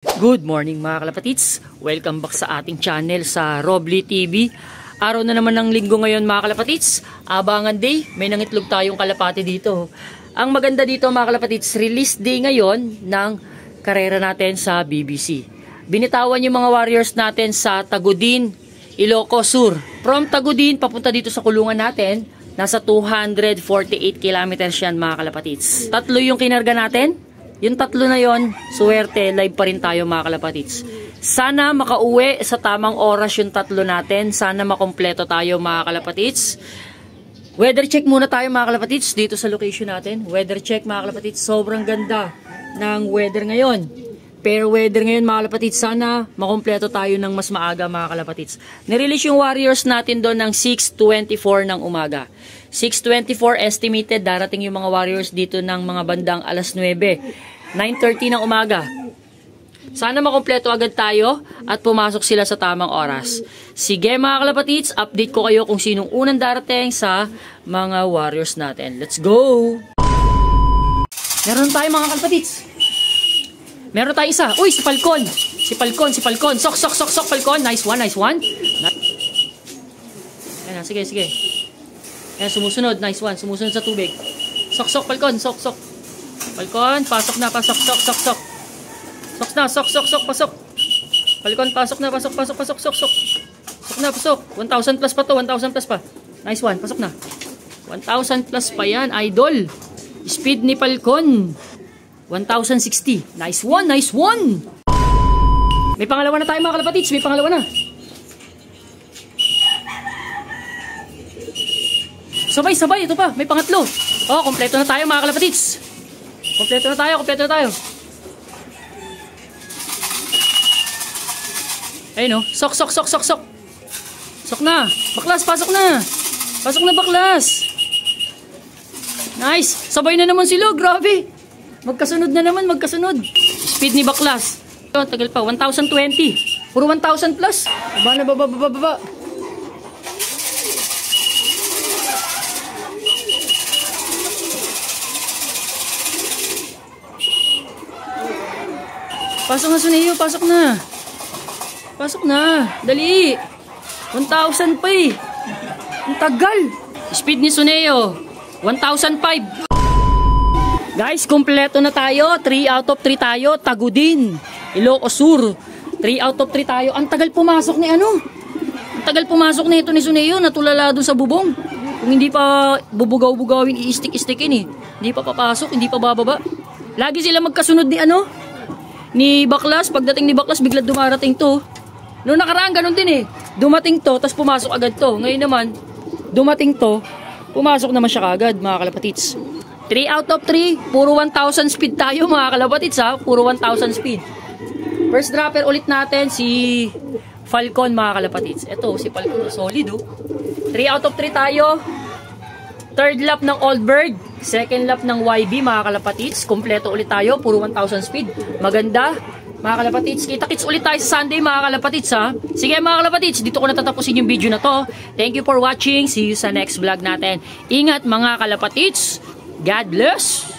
Good morning mga kalapatids, welcome back sa ating channel sa Robly TV. Araw na naman ng linggo ngayon mga kalapatids, abangan day, may nangitlog tayong kalapati dito. Ang maganda dito mga kalapatids, release day ngayon ng karera natin sa BBC. Binitawan yung mga warriors natin sa Tagudin, Ilocos Sur. From Tagudin papunta dito sa kulungan natin, nasa 248 kilometers yan mga kalapatids. Tatlo yung kinarga natin. Yung tatlo na yon, suwerte, live pa rin tayo mga kalapatids. Sana makauwi sa tamang oras yung tatlo natin. Sana makompleto tayo mga kalapatids. Weather check muna tayo mga kalapatids dito sa location natin. Weather check mga kalapatids. Sobrang ganda ng weather ngayon. Pero weather ngayon mga kalapatids, sana makompleto tayo ng mas maaga mga kalapatids. Nirelease yung warriors natin doon ng 6:24 ng umaga. 6:24 estimated, darating yung mga warriors dito ng mga bandang alas 9. 9:30 ng umaga. Sana makompleto agad tayo at pumasok sila sa tamang oras. Sige mga kalapatids, update ko kayo kung sinong unang darating sa mga warriors natin. Let's go! Meron tayo mga kalapatids. Meron tayo isa. Uy, si Falcon. Si Falcon. Sok, Falcon. Nice one. Ayan, sige. Ayan, sumusunod. Nice one. Sumusunod sa tubig. Sok, Falcon. Sok. Falcon, pasok na. Sok na, pasok. Falcon, pasok na. Sok na, pasok. 1,000 plus pa to. 1,000 plus pa. Nice one. Pasok na. 1,000 plus pa yan, idol. Speed ni Falcon. 1,060. Nice one. May pangalawa na tayo mga kalapatids. May pangalawa na. Sabay. Ito pa. May pangatlo. Oh, kompleto na tayo mga kalapatids. Kompleto na tayo. Ayun oh. Sok. Sok na. Baklas, pasok na. Baklas. Nice. Sabay na naman sila. Grabe. Magkasunod. Speed ni Baklas. Tagal pa. 1,020. Puro 1,000 plus. Baba. Pasok na Suneo. Pasok na. Dali. 1,000 pa eh. Ang tagal. Speed ni Suneo. 1,005. Guys, kumpleto na tayo. 3 out of 3 tayo. Tagudin, Ilocos Sur. 3 out of 3 tayo. Ang tagal pumasok ni ito ni Suneo. Natulala doon sa bubong. Kung hindi pa bubugaw-bugawin, i-stick-stickin eh. Hindi pa papasok, hindi pa bababa. Lagi sila magkasunod ni Baklas. Pagdating ni Baklas, bigla dumarating to. Noong nakaraan, ganun din eh. Dumating to, tapos pumasok agad to. Ngayon naman, dumating to, pumasok naman siya kagad mga kalapatids. 3 out of 3, puro 1,000 speed tayo mga kalapatids ha. Puro 1,000 speed. First dropper ulit natin si Falcon mga kalapatids. Ito si Falcon, solid oh. 3 out of 3 tayo. Third lap ng Old Bird, second lap ng YB mga kalapatids. Kompleto ulit tayo, puro 1,000 speed. Maganda mga kalapatids. Kita-kits ulit tayo sa Sunday mga kalapatids ha. Sige mga kalapatids, dito ko natatapusin yung video na to. Thank you for watching. See you sa next vlog natin. Ingat mga kalapatids. God bless!